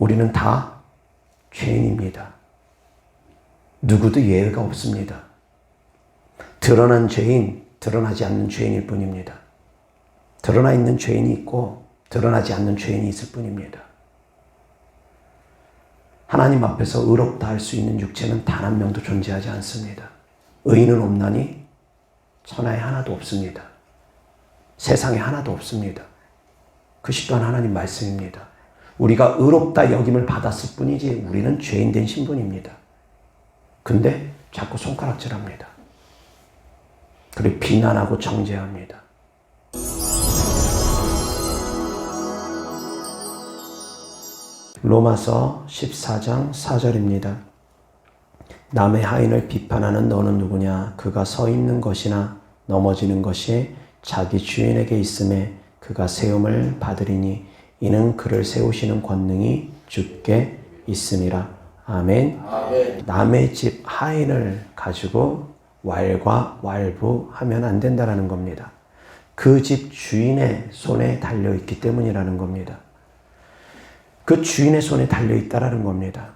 우리는 다 죄인입니다. 누구도 예외가 없습니다. 드러난 죄인, 드러나지 않는 죄인일 뿐입니다. 드러나 있는 죄인이 있고 드러나지 않는 죄인이 있을 뿐입니다. 하나님 앞에서 의롭다 할 수 있는 육체는 단 한 명도 존재하지 않습니다. 의인은 없나니 천하에 하나도 없습니다. 세상에 하나도 없습니다. 그것이 또한 하나님 말씀입니다. 우리가 의롭다 여김을 받았을 뿐이지 우리는 죄인된 신분입니다. 근데 자꾸 손가락질합니다. 그리고 비난하고 정죄합니다. 로마서 14장 4절입니다. 남의 하인을 비판하는 너는 누구냐? 그가 서 있는 것이나 넘어지는 것이 자기 주인에게 있음에 그가 세움을 받으리니 이는 그를 세우시는 권능이 주께 있음이라. 아멘. 아멘. 남의 집 하인을 가지고 왈가왈부하면 안 된다는 겁니다. 그 집 주인의 손에 달려있기 때문이라는 겁니다. 그 주인의 손에 달려있다라는 겁니다.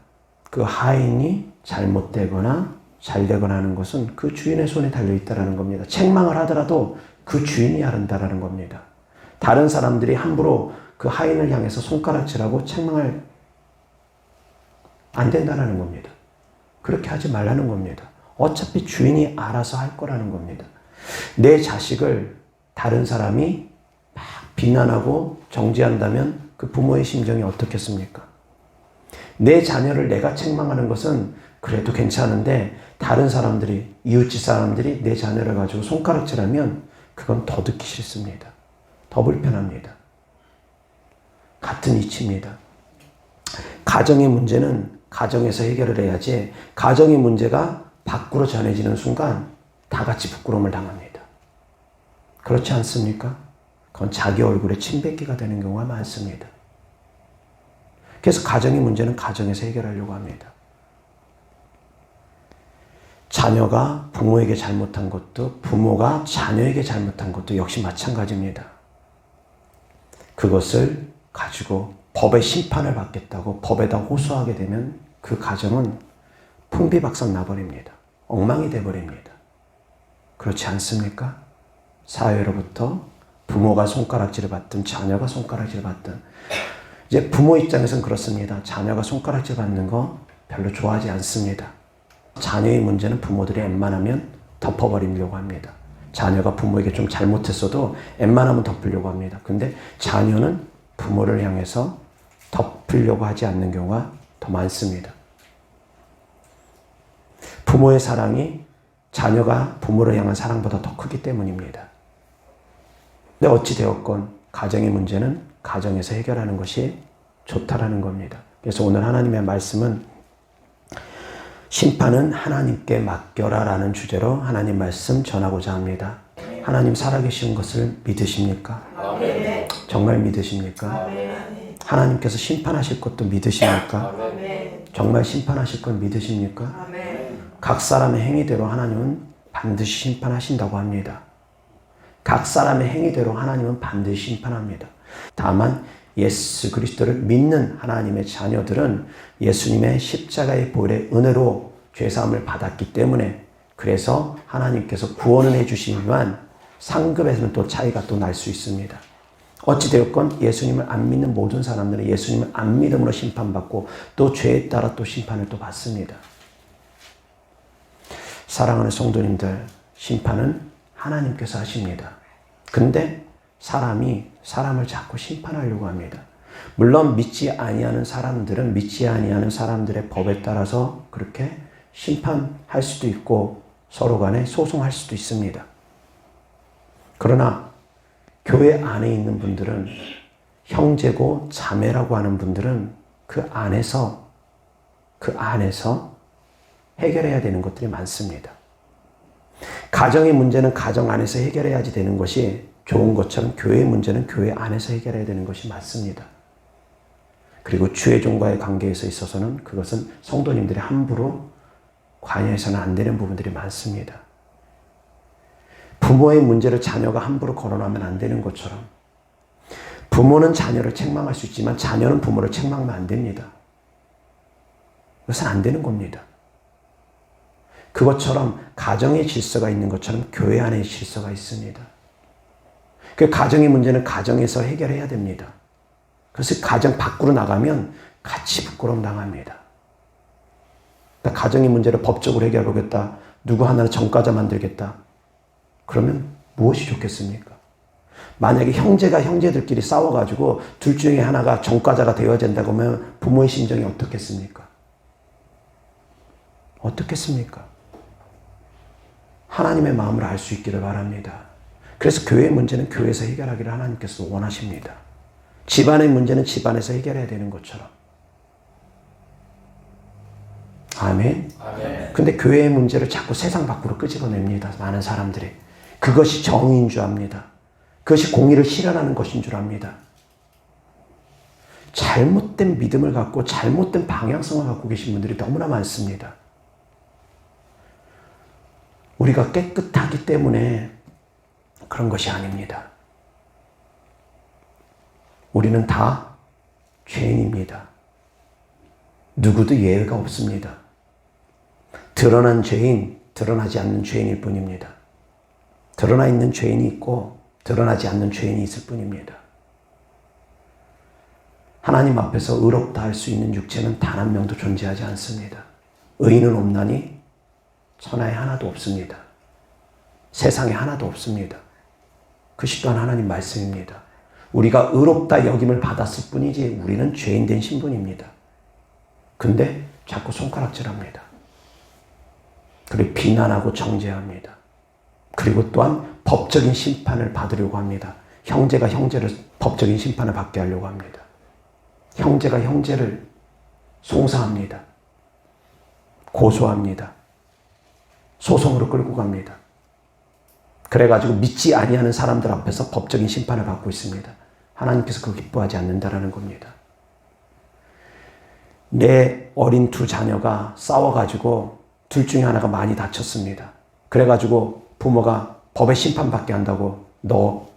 그 하인이 잘못되거나 잘되거나 하는 것은 그 주인의 손에 달려있다라는 겁니다. 책망을 하더라도 그 주인이 한다라는 겁니다. 다른 사람들이 함부로 그 하인을 향해서 손가락질하고 책망을 안 된다는 겁니다. 그렇게 하지 말라는 겁니다. 어차피 주인이 알아서 할 거라는 겁니다. 내 자식을 다른 사람이 막 비난하고 정죄한다면 그 부모의 심정이 어떻겠습니까? 내 자녀를 내가 책망하는 것은 그래도 괜찮은데 다른 사람들이, 이웃집 사람들이 내 자녀를 가지고 손가락질하면 그건 더 듣기 싫습니다. 더 불편합니다. 같은 이치입니다. 가정의 문제는 가정에서 해결을 해야지 가정의 문제가 밖으로 전해지는 순간 다 같이 부끄러움을 당합니다. 그렇지 않습니까? 그건 자기 얼굴에 침 뱉기가 되는 경우가 많습니다. 그래서 가정의 문제는 가정에서 해결하려고 합니다. 자녀가 부모에게 잘못한 것도 부모가 자녀에게 잘못한 것도 역시 마찬가지입니다. 그것을 가지고 법의 심판을 받겠다고 법에다 호소하게 되면 그 가정은 풍비박산 나버립니다. 엉망이 돼버립니다. 그렇지 않습니까? 사회로부터 부모가 손가락질을 받든 자녀가 손가락질을 받든 이제 부모 입장에서는 그렇습니다. 자녀가 손가락질 받는 거 별로 좋아하지 않습니다. 자녀의 문제는 부모들이 웬만하면 덮어버리려고 합니다. 자녀가 부모에게 좀 잘못했어도 웬만하면 덮으려고 합니다. 근데 자녀는 부모를 향해서 덮으려고 하지 않는 경우가 더 많습니다. 부모의 사랑이 자녀가 부모를 향한 사랑보다 더 크기 때문입니다. 근데 어찌되었건 가정의 문제는 가정에서 해결하는 것이 좋다라는 겁니다. 그래서 오늘 하나님의 말씀은 심판은 하나님께 맡겨라 라는 주제로 하나님 말씀 전하고자 합니다. 하나님 살아계신 것을 믿으십니까? 아멘. 정말 믿으십니까? 아멘. 하나님께서 심판하실 것도 믿으십니까? 아멘. 정말 심판하실 걸 믿으십니까? 아멘. 각 사람의 행위대로 하나님은 반드시 심판하신다고 합니다. 각 사람의 행위대로 하나님은 반드시 심판합니다. 다만 예수 그리스도를 믿는 하나님의 자녀들은 예수님의 십자가의 보혈의 은혜로 죄사함을 받았기 때문에 그래서 하나님께서 구원을 해주시지만 상급에서는 또 차이가 또 날 수 있습니다. 어찌되었건 예수님을 안 믿는 모든 사람들은 예수님을 안 믿음으로 심판받고 또 죄에 따라 또 심판을 또 받습니다. 사랑하는 성도님들, 심판은 하나님께서 하십니다. 근데 사람이 사람을 자꾸 심판하려고 합니다. 물론 믿지 아니하는 사람들은 믿지 아니하는 사람들의 법에 따라서 그렇게 심판할 수도 있고 서로 간에 소송할 수도 있습니다. 그러나 교회 안에 있는 분들은 형제고 자매라고 하는 분들은 그 안에서 해결해야 되는 것들이 많습니다. 가정의 문제는 가정 안에서 해결해야지 되는 것이 좋은 것처럼 교회의 문제는 교회 안에서 해결해야 되는 것이 맞습니다. 그리고 주의 종과의 관계에 있어서는 그것은 성도님들이 함부로 관여해서는 안 되는 부분들이 많습니다. 부모의 문제를 자녀가 함부로 거론하면 안 되는 것처럼 부모는 자녀를 책망할 수 있지만 자녀는 부모를 책망하면 안 됩니다. 이것은 안 되는 겁니다. 그것처럼 가정의 질서가 있는 것처럼 교회 안에 질서가 있습니다. 그 가정의 문제는 가정에서 해결해야 됩니다. 그래서 가정 밖으로 나가면 같이 부끄러움 당합니다. 그러니까 가정의 문제를 법적으로 해결하겠다. 누구 하나를 전과자 만들겠다. 그러면 무엇이 좋겠습니까? 만약에 형제가 형제들끼리 싸워가지고 둘 중에 하나가 전과자가 되어야 된다고 하면 부모의 심정이 어떻겠습니까? 어떻겠습니까? 하나님의 마음을 알 수 있기를 바랍니다. 그래서 교회의 문제는 교회에서 해결하기를 하나님께서 원하십니다. 집안의 문제는 집안에서 해결해야 되는 것처럼. 아멘. 근데 교회의 문제를 자꾸 세상 밖으로 끄집어냅니다. 많은 사람들이. 그것이 정의인 줄 압니다. 그것이 공의를 실현하는 것인 줄 압니다. 잘못된 믿음을 갖고 잘못된 방향성을 갖고 계신 분들이 너무나 많습니다. 우리가 깨끗하기 때문에 그런 것이 아닙니다. 우리는 다 죄인입니다. 누구도 예외가 없습니다. 드러난 죄인, 드러나지 않는 죄인일 뿐입니다. 드러나 있는 죄인이 있고 드러나지 않는 죄인이 있을 뿐입니다. 하나님 앞에서 의롭다 할 수 있는 육체는 단 한 명도 존재하지 않습니다. 의인은 없나니 천하에 하나도 없습니다. 세상에 하나도 없습니다. 그것이 또한 하나님 말씀입니다. 우리가 의롭다 여김을 받았을 뿐이지 우리는 죄인 된 신분입니다. 근데 자꾸 손가락질합니다. 그리고 비난하고 정죄합니다. 그리고 또한 법적인 심판을 받으려고 합니다. 형제가 형제를 법적인 심판을 받게 하려고 합니다. 형제가 형제를 송사합니다. 고소합니다. 소송으로 끌고 갑니다. 그래가지고 믿지 아니하는 사람들 앞에서 법적인 심판을 받고 있습니다. 하나님께서 그거 기뻐하지 않는다라는 겁니다. 내 어린 두 자녀가 싸워가지고 둘 중에 하나가 많이 다쳤습니다. 그래가지고 부모가 법의 심판받게 한다고 너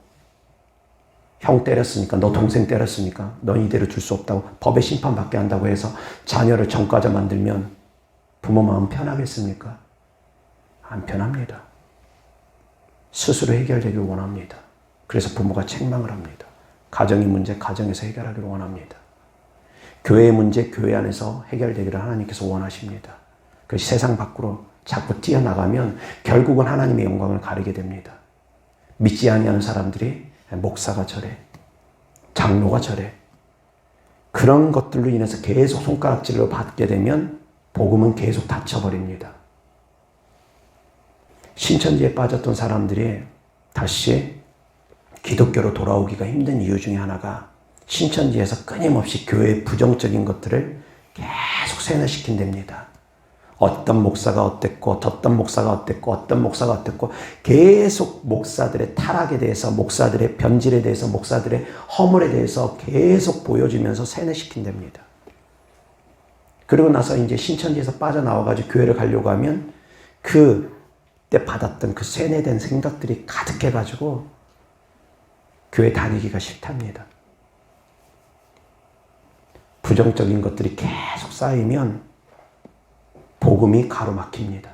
형 때렸으니까, 너 동생 때렸으니까 넌 이대로 둘 수 없다고 법의 심판받게 한다고 해서 자녀를 전과자 만들면 부모 마음 편하겠습니까? 안 편합니다. 스스로 해결되길 원합니다. 그래서 부모가 책망을 합니다. 가정의 문제, 가정에서 해결하기를 원합니다. 교회의 문제, 교회 안에서 해결되기를 하나님께서 원하십니다. 그 세상 밖으로 자꾸 뛰어나가면 결국은 하나님의 영광을 가리게 됩니다. 믿지 아니하는 사람들이 목사가 저래, 장로가 저래, 그런 것들로 인해서 계속 손가락질을 받게 되면 복음은 계속 닫혀버립니다. 신천지에 빠졌던 사람들이 다시 기독교로 돌아오기가 힘든 이유 중에 하나가 신천지에서 끊임없이 교회의 부정적인 것들을 계속 세뇌시킨답니다. 어떤 목사가 어땠고, 어떤 목사가 어땠고, 어떤 목사가 어땠고, 계속 목사들의 타락에 대해서, 목사들의 변질에 대해서, 목사들의 허물에 대해서 계속 보여주면서 세뇌시킨답니다. 그리고 나서 이제 신천지에서 빠져나와가지고 교회를 가려고 하면 그때 받았던 그 세뇌된 생각들이 가득해가지고 교회 다니기가 싫답니다. 부정적인 것들이 계속 쌓이면 복음이 가로막힙니다.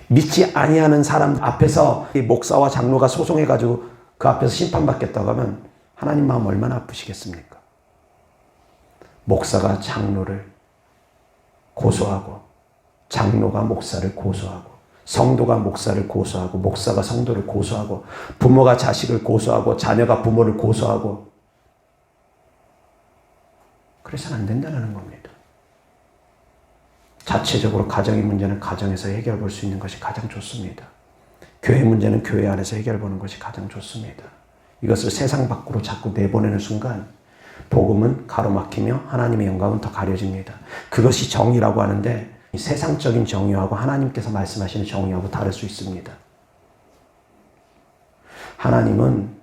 믿지 아니하는 사람 앞에서 목사와 장로가 소송해가지고 그 앞에서 심판받겠다고 하면 하나님 마음 얼마나 아프시겠습니까? 목사가 장로를 고소하고, 장로가 목사를 고소하고, 성도가 목사를 고소하고, 목사가 성도를 고소하고, 부모가 자식을 고소하고, 자녀가 부모를 고소하고, 그래서는 안 된다는 겁니다. 자체적으로 가정의 문제는 가정에서 해결 볼 수 있는 것이 가장 좋습니다. 교회 문제는 교회 안에서 해결 보는 것이 가장 좋습니다. 이것을 세상 밖으로 자꾸 내보내는 순간 복음은 가로막히며 하나님의 영광은 더 가려집니다. 그것이 정의라고 하는데 세상적인 정의하고 하나님께서 말씀하시는 정의하고 다를 수 있습니다. 하나님은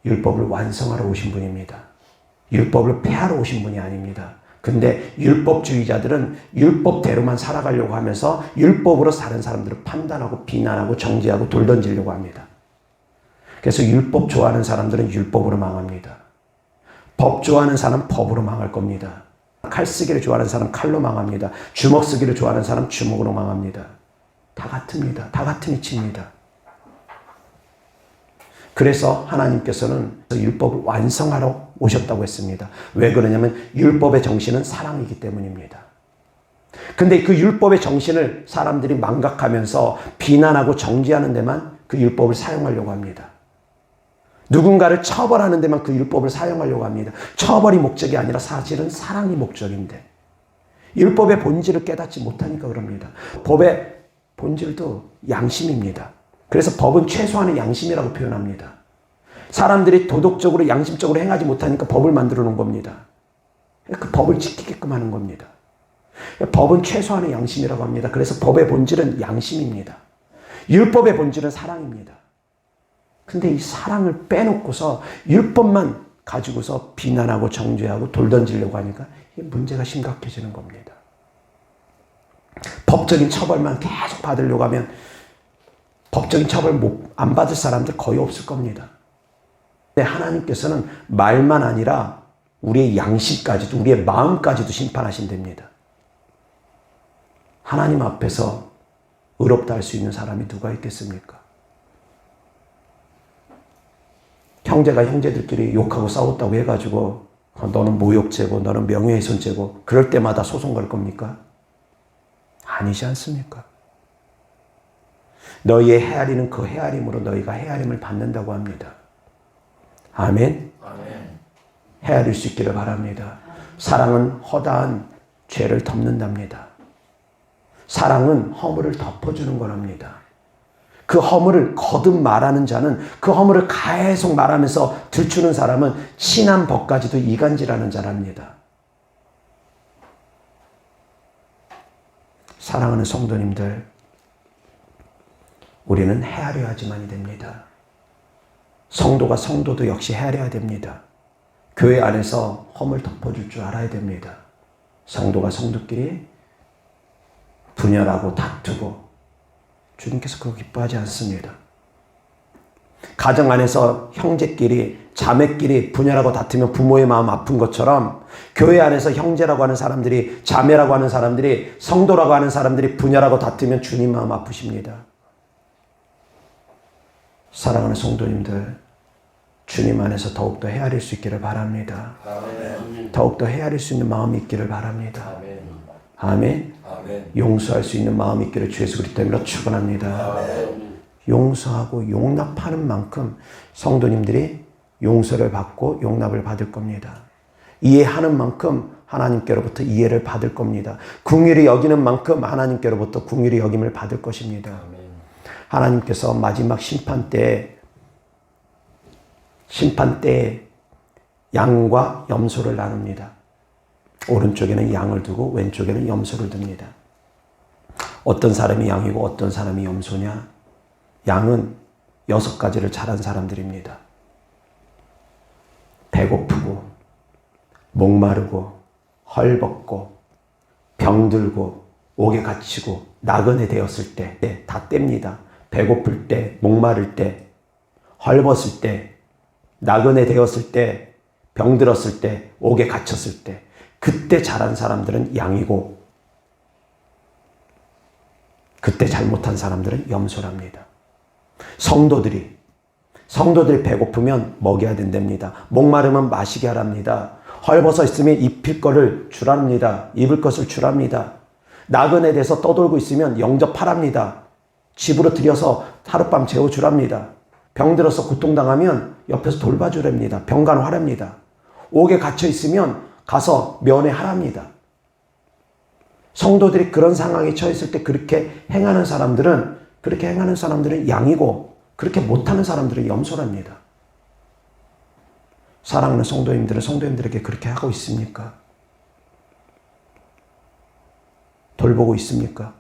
율법을 완성하러 오신 분입니다. 율법을 폐하러 오신 분이 아닙니다. 근데 율법주의자들은 율법대로만 살아가려고 하면서 율법으로 다른 사람들을 판단하고 비난하고 정죄하고 돌 던지려고 합니다. 그래서 율법 좋아하는 사람들은 율법으로 망합니다. 법 좋아하는 사람은 법으로 망할 겁니다. 칼 쓰기를 좋아하는 사람 칼로 망합니다. 주먹 쓰기를 좋아하는 사람 주먹으로 망합니다. 다 같습니다. 다 같은 이치입니다. 그래서 하나님께서는 율법을 완성하러 오셨다고 했습니다. 왜 그러냐면 율법의 정신은 사랑이기 때문입니다. 근데 그 율법의 정신을 사람들이 망각하면서 비난하고 정죄하는 데만 그 율법을 사용하려고 합니다. 누군가를 처벌하는 데만 그 율법을 사용하려고 합니다. 처벌이 목적이 아니라 사실은 사랑이 목적인데 율법의 본질을 깨닫지 못하니까 그럽니다. 법의 본질도 양심입니다. 그래서 법은 최소한의 양심이라고 표현합니다. 사람들이 도덕적으로 양심적으로 행하지 못하니까 법을 만들어 놓은 겁니다. 그 법을 지키게끔 하는 겁니다. 법은 최소한의 양심이라고 합니다. 그래서 법의 본질은 양심입니다. 율법의 본질은 사랑입니다. 근데 이 사랑을 빼놓고서 율법만 가지고서 비난하고 정죄하고 돌 던지려고 하니까 문제가 심각해지는 겁니다. 법적인 처벌만 계속 받으려고 하면 법적인 처벌 안 받을 사람들 거의 없을 겁니다. 근데 하나님께서는 말만 아니라 우리의 양심까지도 우리의 마음까지도 심판하신답니다. 하나님 앞에서 의롭다 할 수 있는 사람이 누가 있겠습니까? 형제가 형제들끼리 욕하고 싸웠다고 해가지고 너는 모욕죄고 너는 명예훼손죄고 그럴 때마다 소송 걸 겁니까? 아니지 않습니까? 너희의 헤아리는 그 헤아림으로 너희가 헤아림을 받는다고 합니다. 아멘? 아멘. 헤아릴 수 있기를 바랍니다. 사랑은 허다한 죄를 덮는답니다. 사랑은 허물을 덮어주는 거랍니다. 그 허물을 거듭 말하는 자는 그 허물을 계속 말하면서 들추는 사람은 친한 법까지도 이간질하는 자랍니다. 사랑하는 성도님들, 우리는 헤아려야 하지만이 됩니다. 성도가 성도도 역시 헤아려야 됩니다. 교회 안에서 허물 덮어줄 줄 알아야 됩니다. 성도가 성도끼리 분열하고 다투고 주님께서 그거 기뻐하지 않습니다. 가정 안에서 형제끼리 자매끼리 분열하고 다투면 부모의 마음 아픈 것처럼 교회 안에서 형제라고 하는 사람들이 자매라고 하는 사람들이 성도라고 하는 사람들이 분열하고 다투면 주님 마음 아프십니다. 사랑하는 성도님들, 주님 안에서 더욱더 헤아릴 수 있기를 바랍니다. 아멘. 더욱더 헤아릴 수 있는 마음이 있기를 바랍니다. 아멘. 아멘. 아멘. 용서할 수 있는 마음이 있기를 주 예수 그리스도 이름으로 축원합니다. 용서하고 용납하는 만큼 성도님들이 용서를 받고 용납을 받을 겁니다. 이해하는 만큼 하나님께로부터 이해를 받을 겁니다. 긍휼히 여기는 만큼 하나님께로부터 긍휼히 여김을 받을 것입니다. 아멘. 하나님께서 마지막 심판 때에 양과 염소를 나눕니다. 오른쪽에는 양을 두고 왼쪽에는 염소를 둡니다. 어떤 사람이 양이고 어떤 사람이 염소냐? 양은 6가지를 잘한 사람들입니다. 배고프고 목마르고 헐벗고 병들고 옥에 갇히고 나그네 되었을 때 다 뗍니다. 배고플 때, 목마를 때, 헐벗을 때, 나그네 되었을 때, 병들었을 때, 옥에 갇혔을 때 그때 잘한 사람들은 양이고 그때 잘못한 사람들은 염소랍니다. 성도들이 배고프면 먹여야 된답니다. 목마르면 마시게 하랍니다. 헐벗어 있으면 입힐 거를 주랍니다. 입을 것을 주랍니다. 나그네 돼서 떠돌고 있으면 영접하랍니다. 집으로 들여서 하룻밤 재워주랍니다. 병들어서 고통당하면 옆에서 돌봐주랍니다. 병간호하랍니다. 옥에 갇혀 있으면 가서 면회하랍니다. 성도들이 그런 상황에 처했을 때 그렇게 행하는 사람들은 양이고 그렇게 못하는 사람들은 염소랍니다. 사랑하는 성도님들은 성도님들에게 그렇게 하고 있습니까? 돌보고 있습니까?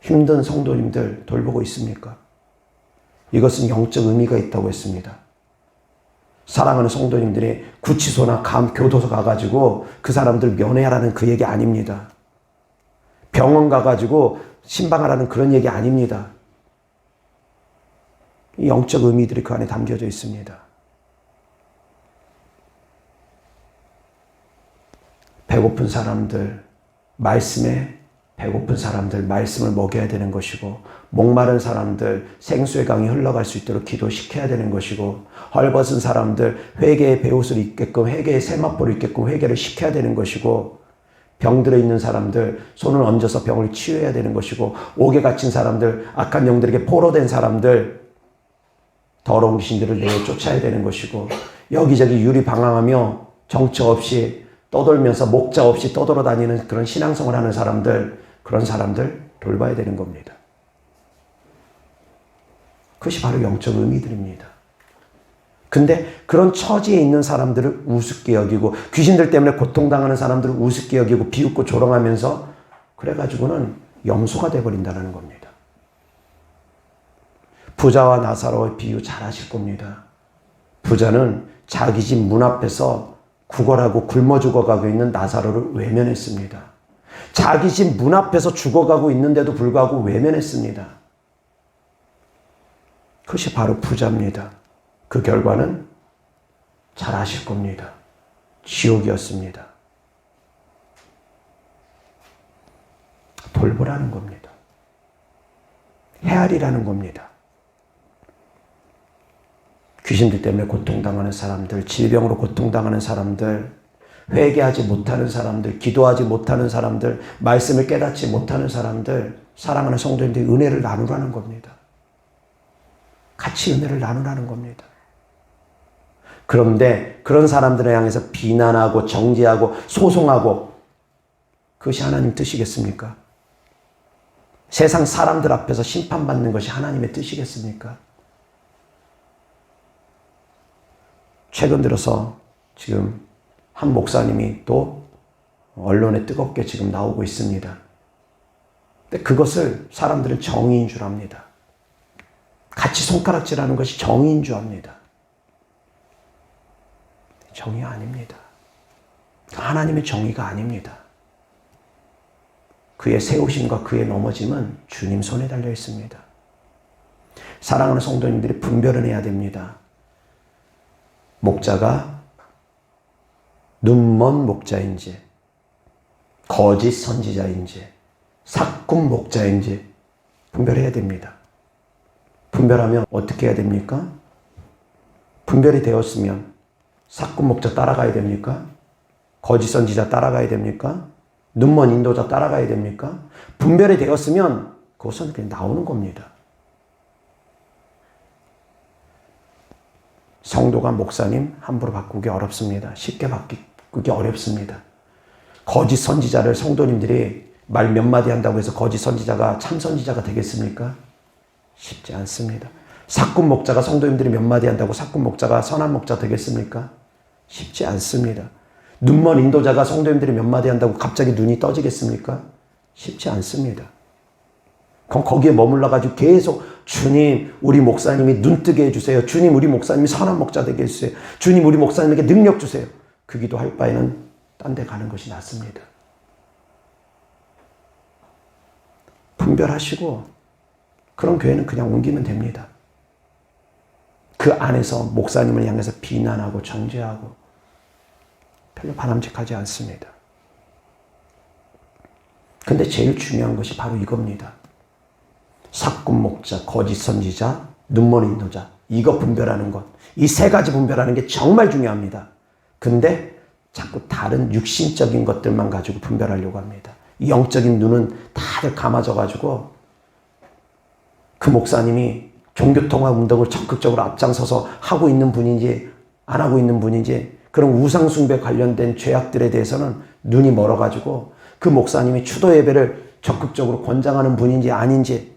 힘든 성도님들 돌보고 있습니까? 이것은 영적 의미가 있다고 했습니다. 사랑하는 성도님들이 구치소나 교도소 가가지고 그 사람들 면회하라는 그 얘기 아닙니다. 병원 가가지고 신방하라는 그런 얘기 아닙니다. 이 영적 의미들이 그 안에 담겨져 있습니다. 배고픈 사람들, 말씀에 배고픈 사람들, 말씀을 먹여야 되는 것이고, 목마른 사람들, 생수의 강이 흘러갈 수 있도록 기도시켜야 되는 것이고, 헐벗은 사람들, 회개의 베옷을 입게끔, 회개의 세마포를 입게끔 회개를 시켜야 되는 것이고, 병들어 있는 사람들, 손을 얹어서 병을 치유해야 되는 것이고, 옥에 갇힌 사람들, 악한 영들에게 포로된 사람들, 더러운 귀신들을 내어 쫓아야 되는 것이고, 여기저기 유리방황하며 정처 없이 떠돌면서 목자 없이 떠돌아다니는 그런 신앙생활 하는 사람들, 그런 사람들 돌봐야 되는 겁니다. 그것이 바로 영적 의미들입니다. 근데 그런 처지에 있는 사람들을 우습게 여기고, 귀신들 때문에 고통당하는 사람들을 우습게 여기고 비웃고 조롱하면서 그래가지고는 염소가 돼버린다는 겁니다. 부자와 나사로의 비유 잘 아실 겁니다. 부자는 자기 집 문 앞에서 구걸하고 굶어 죽어가고 있는 나사로를 외면했습니다. 자기 집 문 앞에서 죽어가고 있는데도 불구하고 외면했습니다. 그것이 바로 부자입니다. 그 결과는 잘 아실 겁니다. 지옥이었습니다. 돌보라는 겁니다. 헤아리라는 겁니다. 귀신들 때문에 고통당하는 사람들, 질병으로 고통당하는 사람들, 회개하지 못하는 사람들, 기도하지 못하는 사람들, 말씀을 깨닫지 못하는 사람들, 사랑하는 성도님들이 은혜를 나누라는 겁니다. 같이 은혜를 나누라는 겁니다. 그런데 그런 사람들을 향해서 비난하고 정죄하고 소송하고, 그것이 하나님 뜻이겠습니까? 세상 사람들 앞에서 심판받는 것이 하나님의 뜻이겠습니까? 최근 들어서 지금 한 목사님이 또 언론에 뜨겁게 지금 나오고 있습니다. 근데 그것을 사람들은 정의인 줄 압니다. 같이 손가락질하는 것이 정의인 줄 압니다. 정의 아닙니다. 하나님의 정의가 아닙니다. 그의 세우심과 그의 넘어짐은 주님 손에 달려 있습니다. 사랑하는 성도님들이 분별을 해야 됩니다. 목자가 눈먼 목자인지, 거짓 선지자인지, 사꾼 목자인지 분별해야 됩니다. 분별하면 어떻게 해야 됩니까? 분별이 되었으면 사꾼 목자 따라가야 됩니까? 거짓 선지자 따라가야 됩니까? 눈먼 인도자 따라가야 됩니까? 분별이 되었으면 그것은 그냥 나오는 겁니다. 성도가 목사님 함부로 바꾸기 어렵습니다. 쉽게 바꾸기 어렵습니다. 거짓 선지자를 성도님들이 말 몇 마디 한다고 해서 거짓 선지자가 참 선지자가 되겠습니까? 쉽지 않습니다. 사꾼 목자가 성도님들이 몇 마디 한다고 사꾼 목자가 선한 목자 되겠습니까? 쉽지 않습니다. 눈먼 인도자가 성도님들이 몇 마디 한다고 갑자기 눈이 떠지겠습니까? 쉽지 않습니다. 그럼 거기에 머물러가지고 계속 주님 우리 목사님이 눈뜨게 해주세요. 주님 우리 목사님이 선한 목자 되게 해주세요. 주님 우리 목사님에게 능력 주세요. 그 기도할 바에는 딴 데 가는 것이 낫습니다. 분별하시고 그런 교회는 그냥 옮기면 됩니다. 그 안에서 목사님을 향해서 비난하고 정죄하고 별로 바람직하지 않습니다. 근데 제일 중요한 것이 바로 이겁니다. 사꾼 목자, 거짓 선지자, 눈먼 인도자, 이거 분별하는 것. 이 세 가지 분별하는 게 정말 중요합니다. 근데 자꾸 다른 육신적인 것들만 가지고 분별하려고 합니다. 이 영적인 눈은 다들 감아져가지고 그 목사님이 종교통합 운동을 적극적으로 앞장서서 하고 있는 분인지 안 하고 있는 분인지, 그런 우상숭배 관련된 죄악들에 대해서는 눈이 멀어가지고 그 목사님이 추도 예배를 적극적으로 권장하는 분인지 아닌지,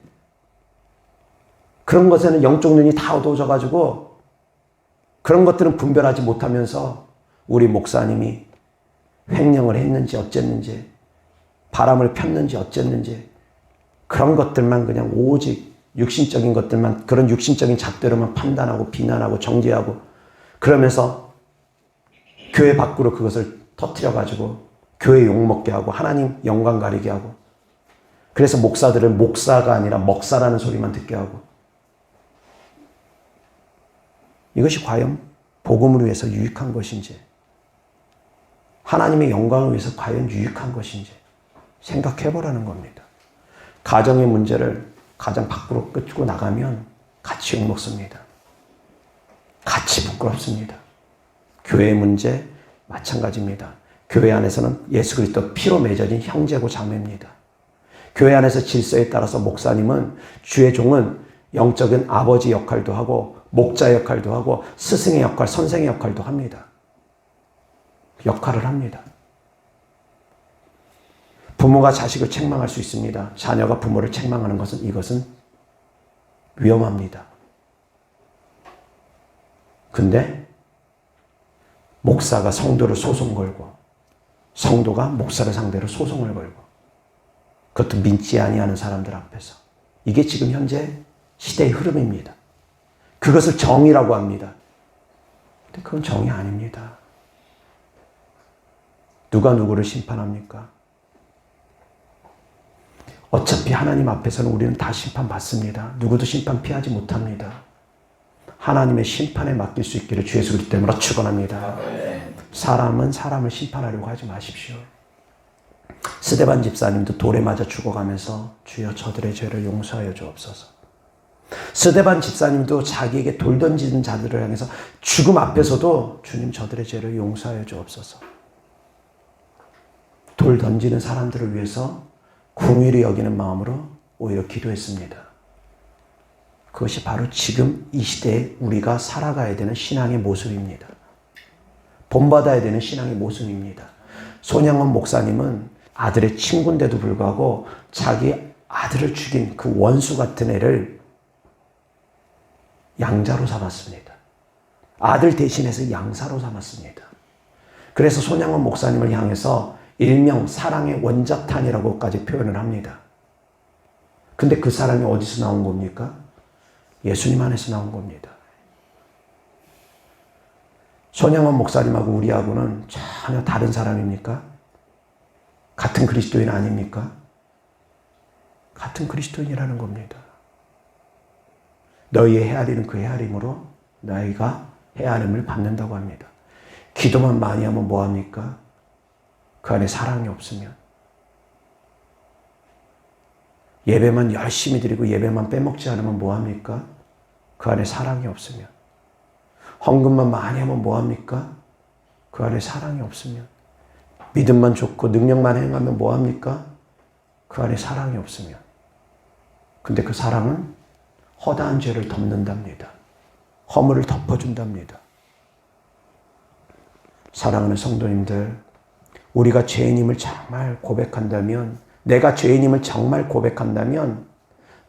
그런 것에는 영적 눈이 다 어두워져가지고 그런 것들은 분별하지 못하면서 우리 목사님이 횡령을 했는지 어쨌는지, 바람을 폈는지 어쨌는지, 그런 것들만 그냥 오직 육신적인 것들만, 그런 육신적인 잣대로만 판단하고 비난하고 정죄하고, 그러면서 교회 밖으로 그것을 터뜨려가지고 교회 욕먹게 하고 하나님 영광 가리게 하고, 그래서 목사들은 목사가 아니라 먹사라는 소리만 듣게 하고, 이것이 과연 복음을 위해서 유익한 것인지, 하나님의 영광을 위해서 과연 유익한 것인지 생각해 보라는 겁니다. 가정의 문제를 가장 밖으로 끌고 나가면 같이 욕먹습니다. 같이 부끄럽습니다. 교회의 문제 마찬가지입니다. 교회 안에서는 예수 그리스도 피로 맺어진 형제고 자매입니다. 교회 안에서 질서에 따라서 목사님은, 주의 종은 영적인 아버지 역할도 하고 목자 역할도 하고 스승의 역할, 선생의 역할도 합니다. 역할을 합니다. 부모가 자식을 책망할 수 있습니다. 자녀가 부모를 책망하는 것은, 이것은 위험합니다. 근데 목사가 성도를 소송 걸고 성도가 목사를 상대로 소송을 걸고, 그것도 믿지 아니하는 사람들 앞에서, 이게 지금 현재 시대의 흐름입니다. 그것을 정의라고 합니다. 근데 그건 정의 아닙니다. 누가 누구를 심판합니까? 어차피 하나님 앞에서는 우리는 다 심판받습니다. 누구도 심판 피하지 못합니다. 하나님의 심판에 맡길 수 있기를 주 예수 그리스도 이름으로 축원합니다. 사람은 사람을 심판하려고 하지 마십시오. 스데반 집사님도 돌에 맞아 죽어가면서 주여 저들의 죄를 용서하여 주옵소서. 스데반 집사님도 자기에게 돌 던지는 자들을 향해서 죽음 앞에서도 주님 저들의 죄를 용서하여 주옵소서. 돌 던지는 사람들을 위해서 궁휼히 여기는 마음으로 오히려 기도했습니다. 그것이 바로 지금 이 시대에 우리가 살아가야 되는 신앙의 모습입니다. 본받아야 되는 신앙의 모습입니다. 손양원 목사님은 아들의 친구인데도 불구하고 자기 아들을 죽인 그 원수 같은 애를 양자로 삼았습니다. 아들 대신해서 양사로 삼았습니다. 그래서 손양원 목사님을 향해서 일명 사랑의 원자탄이라고까지 표현을 합니다. 근데 그 사랑이 어디서 나온 겁니까? 예수님 안에서 나온 겁니다. 손양원 목사님하고 우리하고는 전혀 다른 사람입니까? 같은 그리스도인 아닙니까? 같은 그리스도인이라는 겁니다. 너희의 헤아리는 그 헤아림으로 너희가 헤아림을 받는다고 합니다. 기도만 많이 하면 뭐합니까? 그 안에 사랑이 없으면, 예배만 열심히 드리고 예배만 빼먹지 않으면 뭐합니까? 그 안에 사랑이 없으면, 헌금만 많이 하면 뭐합니까? 그 안에 사랑이 없으면, 믿음만 좋고 능력만 행하면 뭐합니까? 그 안에 사랑이 없으면. 근데 그 사랑은 허다한 죄를 덮는답니다. 허물을 덮어준답니다. 사랑하는 성도님들, 우리가 죄인임을 정말 고백한다면, 내가 죄인임을 정말 고백한다면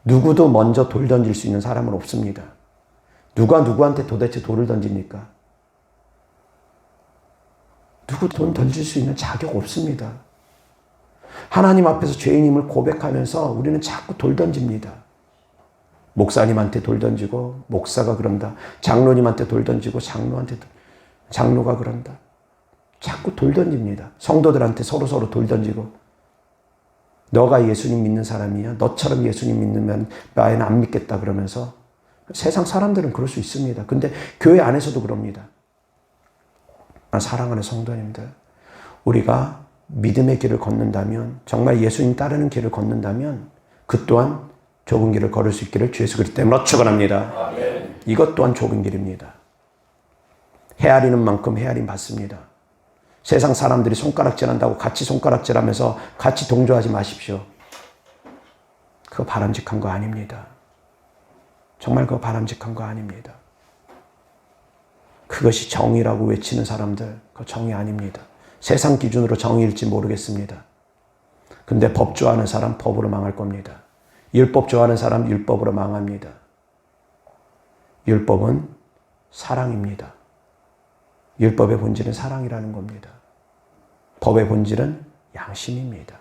누구도 먼저 돌 던질 수 있는 사람은 없습니다. 누가 누구한테 도대체 돌을 던집니까? 누구 돈 던질 수 있는 자격 없습니다. 하나님 앞에서 죄인임을 고백하면서 우리는 자꾸 돌 던집니다. 목사님한테 돌 던지고 목사가 그런다. 장로님한테 돌 던지고 장로가 그런다. 자꾸 돌 던집니다. 성도들한테 서로 돌 던지고, 너가 예수님 믿는 사람이야? 너처럼 예수님 믿으면 나는 안 믿겠다 그러면서. 세상 사람들은 그럴 수 있습니다. 근데 교회 안에서도 그럽니다. 사랑하는 성도님들, 우리가 믿음의 길을 걷는다면, 정말 예수님 따르는 길을 걷는다면 그 또한 좁은 길을 걸을 수 있기를 주 예수 그리스도 때문에 축원합니다. 아멘. 이것 또한 좁은 길입니다. 헤아리는 만큼 헤아림 받습니다. 세상 사람들이 손가락질한다고 같이 손가락질하면서 같이 동조하지 마십시오. 그거 바람직한 거 아닙니다. 정말 그거 바람직한 거 아닙니다. 그것이 정의라고 외치는 사람들, 그거 정의 아닙니다. 세상 기준으로 정의일지 모르겠습니다. 근데 법 좋아하는 사람 법으로 망할 겁니다. 율법 좋아하는 사람 율법으로 망합니다. 율법은 사랑입니다. 율법의 본질은 사랑이라는 겁니다. 법의 본질은 양심입니다.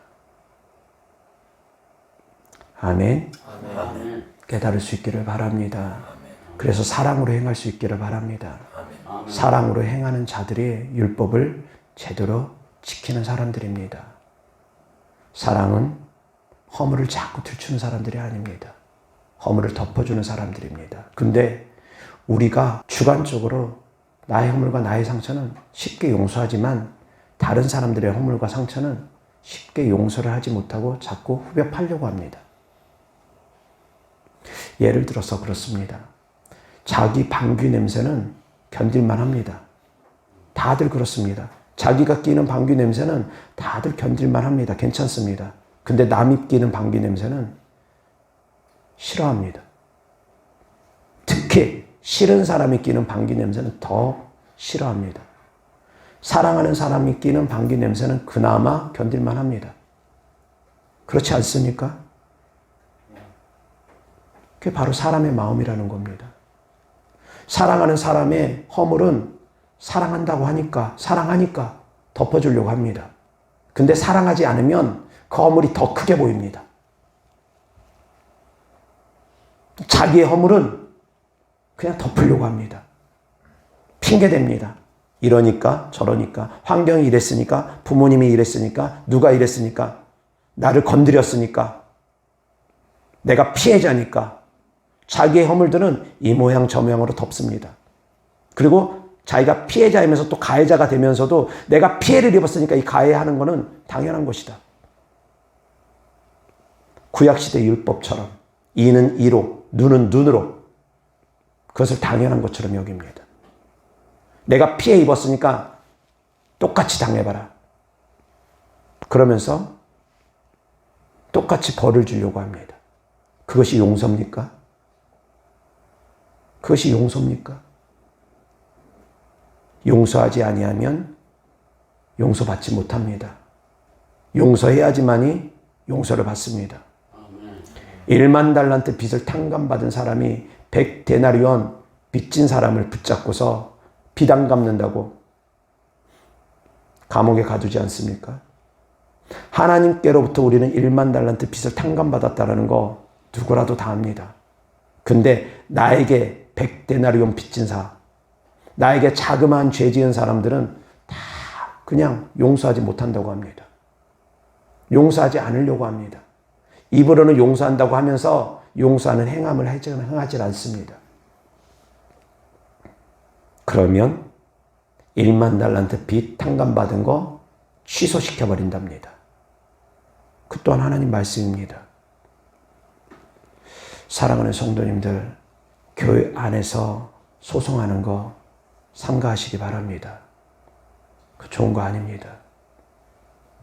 아멘. 아멘. 깨달을 수 있기를 바랍니다. 아멘. 그래서 사랑으로 행할 수 있기를 바랍니다. 아멘. 사랑으로 행하는 자들이 율법을 제대로 지키는 사람들입니다. 사랑은 허물을 자꾸 들추는 사람들이 아닙니다. 허물을 덮어주는 사람들입니다. 근데 우리가 주관적으로 나의 허물과 나의 상처는 쉽게 용서하지만 다른 사람들의 허물과 상처는 쉽게 용서를 하지 못하고 자꾸 후벼 파려고 합니다. 예를 들어서 그렇습니다. 자기 방귀 냄새는 견딜만 합니다. 다들 그렇습니다. 자기가 끼는 방귀 냄새는 다들 견딜만 합니다. 괜찮습니다. 근데 남이 끼는 방귀 냄새는 싫어합니다. 특히 싫은 사람이 끼는 방귀 냄새는 더 싫어합니다. 사랑하는 사람이 끼는 방귀 냄새는 그나마 견딜만 합니다. 그렇지 않습니까? 그게 바로 사람의 마음이라는 겁니다. 사랑하는 사람의 허물은 사랑한다고 하니까, 사랑하니까 덮어주려고 합니다. 근데 사랑하지 않으면 그 허물이 더 크게 보입니다. 자기의 허물은 그냥 덮으려고 합니다. 핑계댑니다. 이러니까 저러니까 환경이 이랬으니까 부모님이 이랬으니까 누가 이랬으니까 나를 건드렸으니까 내가 피해자니까 자기의 허물들은 이 모양 저 모양으로 덮습니다. 그리고 자기가 피해자이면서 또 가해자가 되면서도 내가 피해를 입었으니까 이 가해하는 것은 당연한 것이다. 구약시대 율법처럼 이는 이로 눈은 눈으로 그것을 당연한 것처럼 여깁니다. 내가 피해 입었으니까 똑같이 당해봐라. 그러면서 똑같이 벌을 주려고 합니다. 그것이 용서입니까? 그것이 용서입니까? 용서하지 아니하면 용서받지 못합니다. 용서해야지만이 용서를 받습니다. 1만 달란트 빚을 탕감받은 사람이 100데나리온 빚진 사람을 붙잡고서 빚 안 갚는다고 감옥에 가두지 않습니까? 하나님께로부터 우리는 1만 달란트 빚을 탕감받았다는 거 누구라도 다 압니다. 근데 나에게 100데나리온 빚진 나에게 자그마한 죄 지은 사람들은 다 그냥 용서하지 못한다고 합니다. 용서하지 않으려고 합니다. 입으로는 용서한다고 하면서 용서하는 행함을 행하지 않습니다. 그러면 1만 달란트 빚 탕감받은 거 취소시켜버린답니다. 그 또한 하나님 말씀입니다. 사랑하는 성도님들, 교회 안에서 소송하는 거 삼가하시기 바랍니다. 그 좋은 거 아닙니다.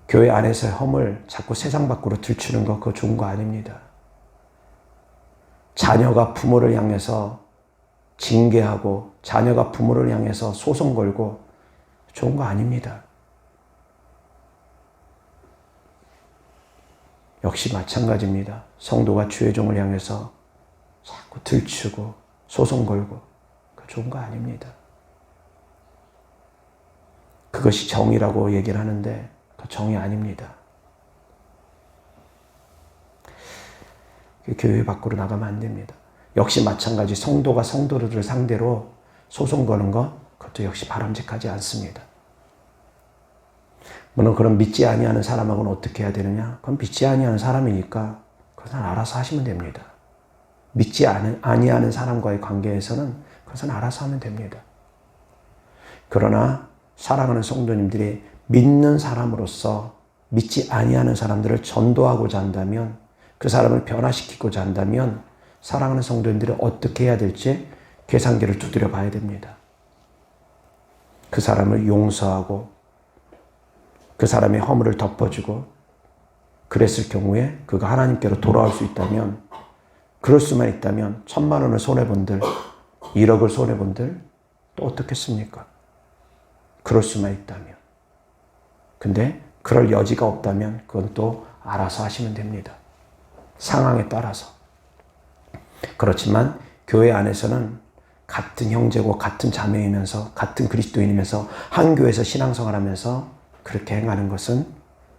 교회 안에서의 허물 자꾸 세상 밖으로 들추는 거 그거 좋은 거 아닙니다. 자녀가 부모를 향해서 징계하고 자녀가 부모를 향해서 소송 걸고 좋은 거 아닙니다. 역시 마찬가지입니다. 성도가 주의 종을 향해서 자꾸 들추고 소송 걸고 그거 좋은 거 아닙니다. 그것이 정의라고 얘기를 하는데 그 정의 아닙니다. 교회 밖으로 나가면 안 됩니다. 역시 마찬가지 성도가 성도들을 상대로 소송 거는 것 그것도 역시 바람직하지 않습니다. 물론 그런 믿지 아니하는 사람하고는 어떻게 해야 되느냐? 그건 믿지 아니하는 사람이니까 그것은 알아서 하시면 됩니다. 믿지 아니하는 사람과의 관계에서는 그것은 알아서 하면 됩니다. 그러나 사랑하는 성도님들이 믿는 사람으로서 믿지 아니하는 사람들을 전도하고자 한다면 그 사람을 변화시키고자 한다면 사랑하는 성도님들이 어떻게 해야 될지 계산기를 두드려 봐야 됩니다. 그 사람을 용서하고 그 사람의 허물을 덮어주고 그랬을 경우에 그가 하나님께로 돌아올 수 있다면 그럴 수만 있다면 1,000만 원을 손해본들 1억을 손해본들 또 어떻겠습니까? 그럴 수만 있다면. 근데 그럴 여지가 없다면 그건 또 알아서 하시면 됩니다. 상황에 따라서. 그렇지만 교회 안에서는 같은 형제고 같은 자매이면서 같은 그리스도인이면서 한 교회에서 신앙생활하면서 그렇게 행하는 것은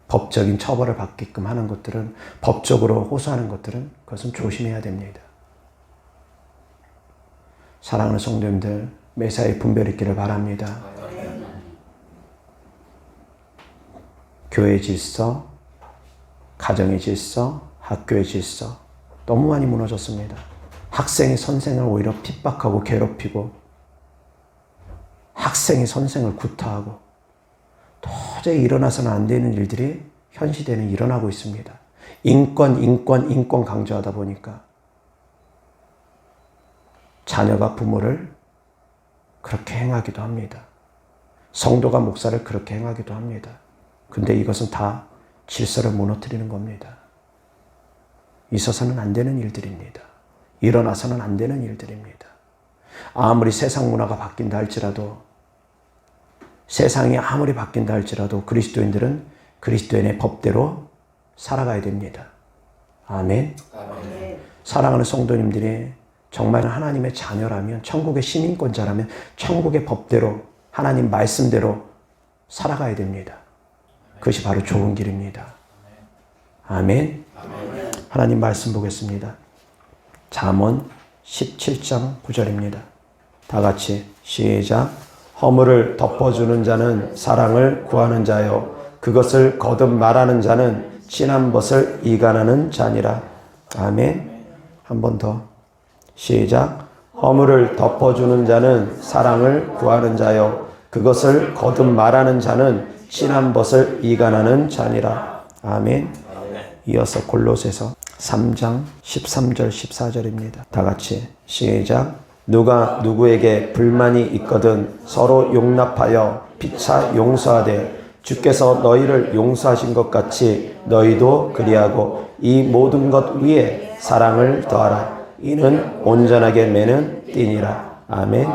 법적인 처벌을 받게끔 하는 것들은 법적으로 호소하는 것들은 그것은 조심해야 됩니다. 사랑하는 성도님들 매사에 분별이 있기를 바랍니다. 교회 질서, 가정의 질서, 학교의 질서 너무 많이 무너졌습니다. 학생이 선생을 오히려 핍박하고 괴롭히고 학생이 선생을 구타하고 도저히 일어나서는 안 되는 일들이 현 시대는 일어나고 있습니다. 인권 강조하다 보니까 자녀가 부모를 그렇게 행하기도 합니다. 성도가 목사를 그렇게 행하기도 합니다. 근데 이것은 다 질서를 무너뜨리는 겁니다. 있어서는 안 되는 일들입니다. 일어나서는 안 되는 일들입니다. 아무리 세상 문화가 바뀐다 할지라도, 세상이 아무리 바뀐다 할지라도 그리스도인들은 그리스도인의 법대로 살아가야 됩니다. 아멘. 아멘. 사랑하는 성도님들이 정말 하나님의 자녀라면, 천국의 시민권자라면 천국의 법대로, 하나님 말씀대로 살아가야 됩니다. 그것이 바로 좋은 길입니다. 아멘. 아멘. 하나님 말씀 보겠습니다. 잠언 17장 9절입니다. 다 같이 시작. 허물을 덮어주는 자는 사랑을 구하는 자요, 그것을 거듭 말하는 자는 친한 것을 이간하는 자니라. 아멘. 한 번 더 시작. 허물을 덮어주는 자는 사랑을 구하는 자요, 그것을 거듭 말하는 자는 친한 것을 이간하는 자니라. 아멘. 이어서 골로새서 3장 13절 14절입니다. 다 같이 시작. 누가 누구에게 불만이 있거든 서로 용납하여 피차 용서하되 주께서 너희를 용서하신 것 같이 너희도 그리하고 이 모든 것 위에 사랑을 더하라. 이는 온전하게 매는 띠니라. 아멘.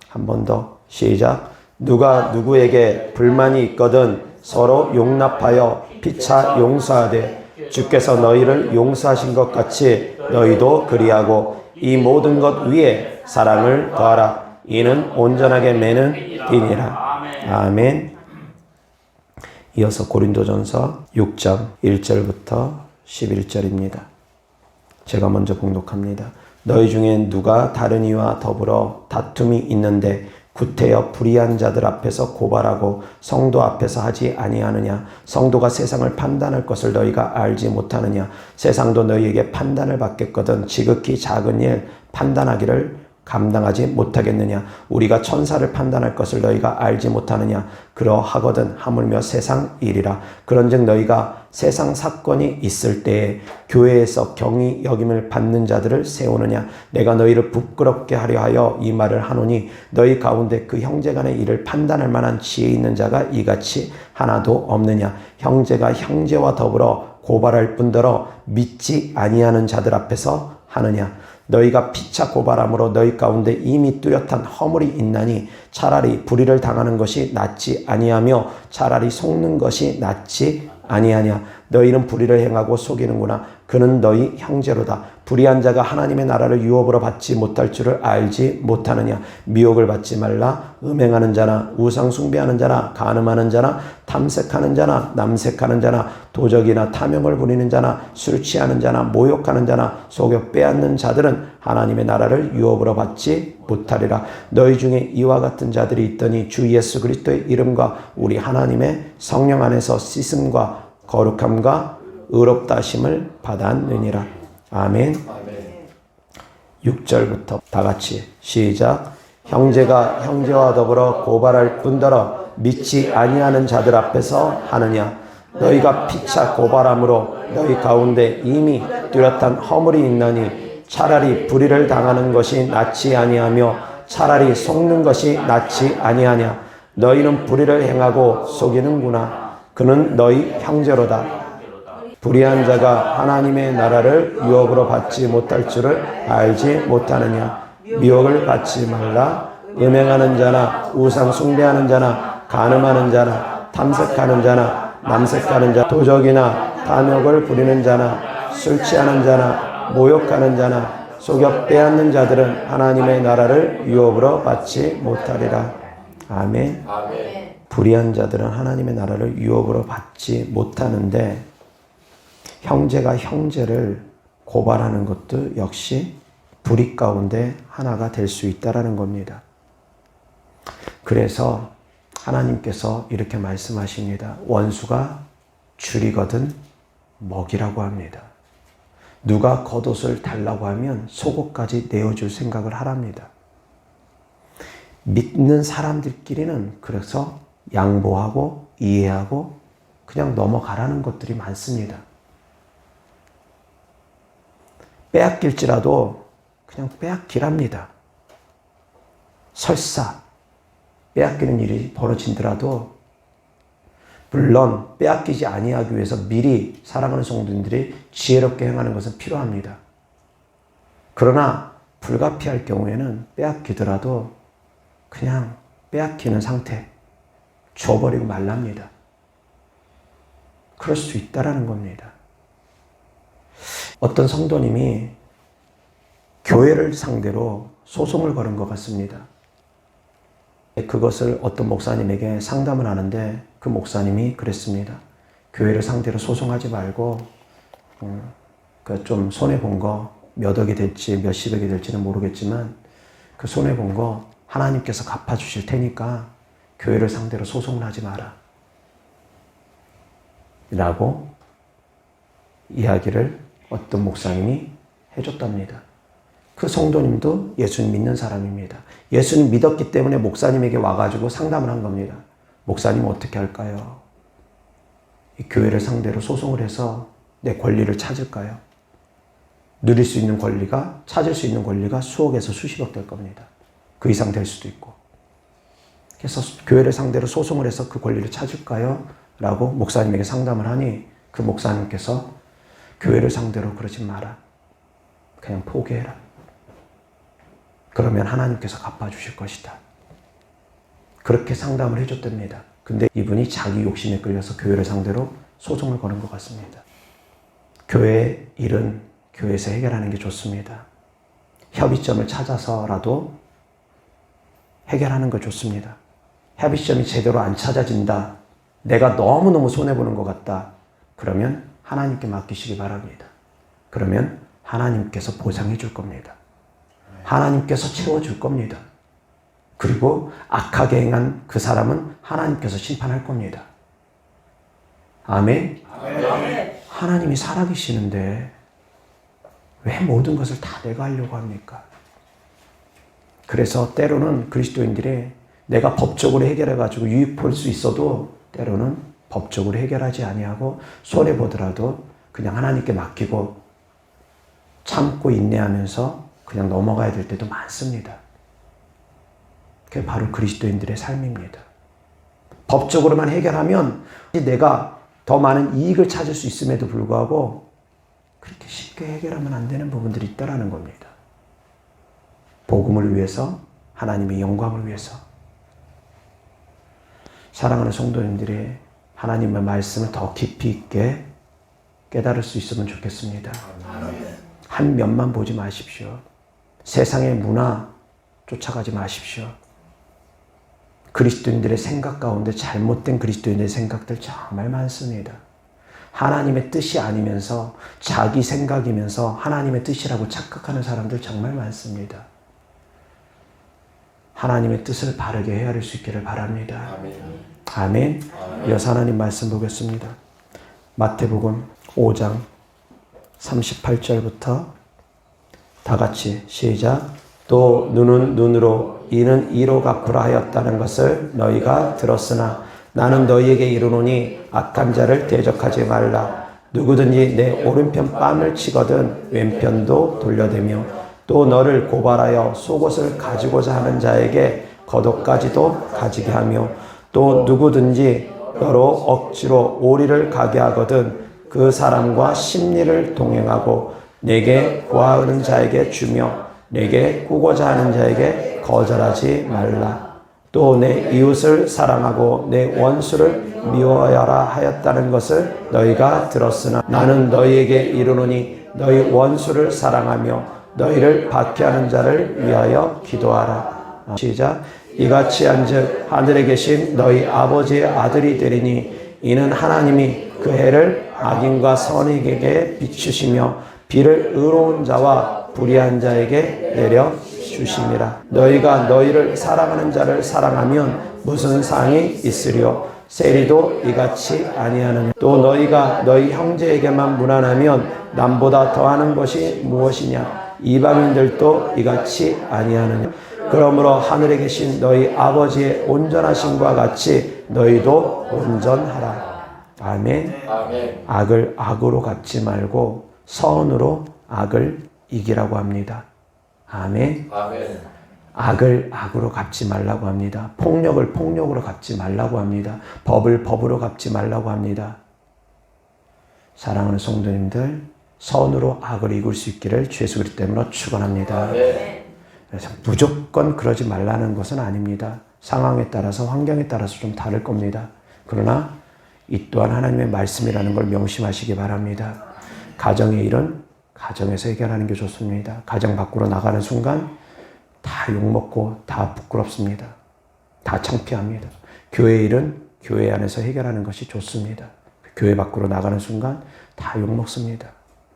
한 번 더 시작. 누가 누구에게 불만이 있거든 서로 용납하여 피차 용서하되 주께서 너희를 용서하신 것 같이 너희도 그리하고 이 모든 것 위에 사랑을 더하라. 이는 온전하게 매는 띠니라. 아멘. 이어서 고린도전서 6장 1절부터 11절입니다. 제가 먼저 봉독합니다. 너희 중에 누가 다른 이와 더불어 다툼이 있는데 구태여 불의한 자들 앞에서 고발하고 성도 앞에서 하지 아니하느냐? 성도가 세상을 판단할 것을 너희가 알지 못하느냐? 세상도 너희에게 판단을 받겠거든 지극히 작은 일 판단하기를 감당하지 못하겠느냐? 우리가 천사를 판단할 것을 너희가 알지 못하느냐? 그러하거든 하물며 세상 일이라. 그런즉 너희가 세상 사건이 있을 때에 교회에서 경히 여김을 받는 자들을 세우느냐? 내가 너희를 부끄럽게 하려 하여 이 말을 하노니 너희 가운데 그 형제간의 일을 판단할 만한 지혜 있는 자가 이같이 하나도 없느냐? 형제가 형제와 더불어 고발할 뿐더러 믿지 아니하는 자들 앞에서 하느냐? 너희가 피차 고발함으로 너희 가운데 이미 뚜렷한 허물이 있나니 차라리 불의를 당하는 것이 낫지 아니하며 차라리 속는 것이 낫지 아니하냐? 너희는 불의를 행하고 속이는구나. 그는 너희 형제로다. 불의한 자가 하나님의 나라를 유업으로 받지 못할 줄을 알지 못하느냐? 미혹을 받지 말라. 음행하는 자나 우상 숭배하는 자나 간음하는 자나 탐색하는 자나 남색하는 자나 도적이나 탐욕을 부리는 자나 술 취하는 자나 모욕하는 자나 속여 빼앗는 자들은 하나님의 나라를 유업으로 받지 못하리라. 너희 중에 이와 같은 자들이 있더니 주 예수 그리스도의 이름과 우리 하나님의 성령 안에서 씻음과 거룩함과 의롭다 하심을 받았느니라. 아멘. 6절부터 다 같이 시작. 형제가 형제와 더불어 고발할 뿐더러 믿지 아니하는 자들 앞에서 하느냐? 너희가 피차 고발함으로 너희 가운데 이미 뚜렷한 허물이 있나니 차라리 불의를 당하는 것이 낫지 아니하며 차라리 속는 것이 낫지 아니하냐? 너희는 불의를 행하고 속이는구나. 그는 너희 형제로다. 불의한 자가 하나님의 나라를 유업으로 받지 못할 줄을 알지 못하느냐? 미혹을 받지 말라. 음행하는 자나 우상 숭배하는 자나 간음하는 자나 탐색하는 자나 남색하는 자 도적이나 탐욕을 부리는 자나 술 취하는 자나 모욕하는 자나 속여 빼앗는 자들은 하나님의 나라를 유업으로 받지 못하리라. 아멘. 불의한 자들은 하나님의 나라를 유업으로 받지 못하는데 형제가 형제를 고발하는 것도 역시 불의 가운데 하나가 될 수 있다라는 겁니다. 그래서 하나님께서 이렇게 말씀하십니다. 원수가 줄이거든 먹이라고 합니다. 누가 겉옷을 달라고 하면 속옷까지 내어줄 생각을 하랍니다. 믿는 사람들끼리는 그래서 양보하고 이해하고 그냥 넘어가라는 것들이 많습니다. 빼앗길지라도 그냥 빼앗기랍니다. 설사 빼앗기는 일이 벌어진더라도 물론 빼앗기지 아니하기 위해서 미리 사랑하는 성도님들이 지혜롭게 행하는 것은 필요합니다. 그러나 불가피할 경우에는 빼앗기더라도 그냥 빼앗기는 상태 줘버리고 말랍니다. 그럴 수 있다라는 겁니다. 어떤 성도님이 교회를 상대로 소송을 걸은 것 같습니다. 그것을 어떤 목사님에게 상담을 하는데 그 목사님이 그랬습니다. 교회를 상대로 소송하지 말고 좀 손해본 거 몇 억이 될지 몇십억이 될지는 모르겠지만 그 손해본 거 하나님께서 갚아주실 테니까 교회를 상대로 소송을 하지 마라 라고 이야기를 어떤 목사님이 해줬답니다. 그 성도님도 예수님 믿는 사람입니다. 예수님 믿었기 때문에 목사님에게 와가지고 상담을 한 겁니다. 목사님 어떻게 할까요? 이 교회를 상대로 소송을 해서 내 권리를 찾을까요? 누릴 수 있는 권리가, 찾을 수 있는 권리가 수억에서 수십억 될 겁니다. 그 이상 될 수도 있고. 그래서 교회를 상대로 소송을 해서 그 권리를 찾을까요? 라고 목사님에게 상담을 하니 그 목사님께서 교회를 상대로 그러지 마라. 그냥 포기해라. 그러면 하나님께서 갚아주실 것이다. 그렇게 상담을 해줬답니다. 근데 이분이 자기 욕심에 끌려서 교회를 상대로 소송을 거는 것 같습니다. 교회의 일은 교회에서 해결하는 게 좋습니다. 협의점을 찾아서라도 해결하는 거 좋습니다. 협의점이 제대로 안 찾아진다. 내가 너무너무 손해보는 것 같다. 그러면 하나님께 맡기시기 바랍니다. 그러면 하나님께서 보상해 줄 겁니다. 하나님께서 채워줄 겁니다. 그리고 악하게 행한 그 사람은 하나님께서 심판할 겁니다. 아멘? 아멘. 하나님이 살아계시는데 왜 모든 것을 다 내가 하려고 합니까? 그래서 때로는 그리스도인들이 내가 법적으로 해결해가지고 유익 볼 수 있어도 때로는 법적으로 해결하지 아니하고 손해보더라도 그냥 하나님께 맡기고 참고 인내하면서 그냥 넘어가야 될 때도 많습니다. 그게 바로 그리스도인들의 삶입니다. 법적으로만 해결하면 내가 더 많은 이익을 찾을 수 있음에도 불구하고 그렇게 쉽게 해결하면 안 되는 부분들이 있다라는 겁니다. 복음을 위해서, 하나님의 영광을 위해서. 사랑하는 성도님들이 하나님의 말씀을 더 깊이 있게 깨달을 수 있으면 좋겠습니다. 한 면만 보지 마십시오. 세상의 문화 쫓아가지 마십시오. 그리스도인들의 생각 가운데 잘못된 그리스도인의 생각들 정말 많습니다. 하나님의 뜻이 아니면서 자기 생각이면서 하나님의 뜻이라고 착각하는 사람들 정말 많습니다. 하나님의 뜻을 바르게 헤아릴 수 있기를 바랍니다. 아멘. 이어서 하나님 말씀 보겠습니다. 마태복음 5장 38절부터 다 같이 시작. 또 눈은 눈으로 이는 이로 갚으라 하였다는 것을 너희가 들었으나 나는 너희에게 이르노니 악한 자를 대적하지 말라. 누구든지 내 오른편 뺨을 치거든 왼편도 돌려대며 또 너를 고발하여 속옷을 가지고자 하는 자에게 겉옷까지도 가지게 하며 또 누구든지 너로 억지로 오리를 가게 하거든 그 사람과 심리를 동행하고 내게 구하는 자에게 주며 내게 꾸고자 하는 자에게 거절하지 말라. 또 내 이웃을 사랑하고 내 원수를 미워하여라 하였다는 것을 너희가 들었으나 나는 너희에게 이르노니 너희 원수를 사랑하며 너희를 박해하는 자를 위하여 기도하라. 시작. 이같이 한즉 하늘에 계신 너희 아버지의 아들이 되리니 이는 하나님이 그 해를 악인과 선인에게 비추시며 비를 의로운 자와 불의한 자에게 내려 주심이라. 너희가 너희를 사랑하는 자를 사랑하면 무슨 상이 있으리요? 세리도 이같이 아니하느냐. 또 너희가 너희 형제에게만 무난하면 남보다 더하는 것이 무엇이냐? 이방인들도 이같이 아니하느냐. 그러므로 하늘에 계신 너희 아버지의 온전하심과 같이 너희도 온전하라. 아멘. 악을 악으로 갚지 말고 선으로 악을 이기라고 합니다. 아멘. 악을 악으로 갚지 말라고 합니다. 폭력을 폭력으로 갚지 말라고 합니다. 법을 법으로 갚지 말라고 합니다. 사랑하는 성도님들, 선으로 악을 이길 수 있기를 주 예수 그리스도 이름으로 축원합니다. 그래서 무조건 그러지 말라는 것은 아닙니다. 상황에 따라서 환경에 따라서 좀 다를 겁니다. 그러나 이 또한 하나님의 말씀이라는 걸 명심하시기 바랍니다. 가정의 일은 가정에서 해결하는 게 좋습니다. 가정 밖으로 나가는 순간 다 욕먹고 다 부끄럽습니다. 다 창피합니다. 교회 일은 교회 안에서 해결하는 것이 좋습니다. 교회 밖으로 나가는 순간 다 욕먹습니다.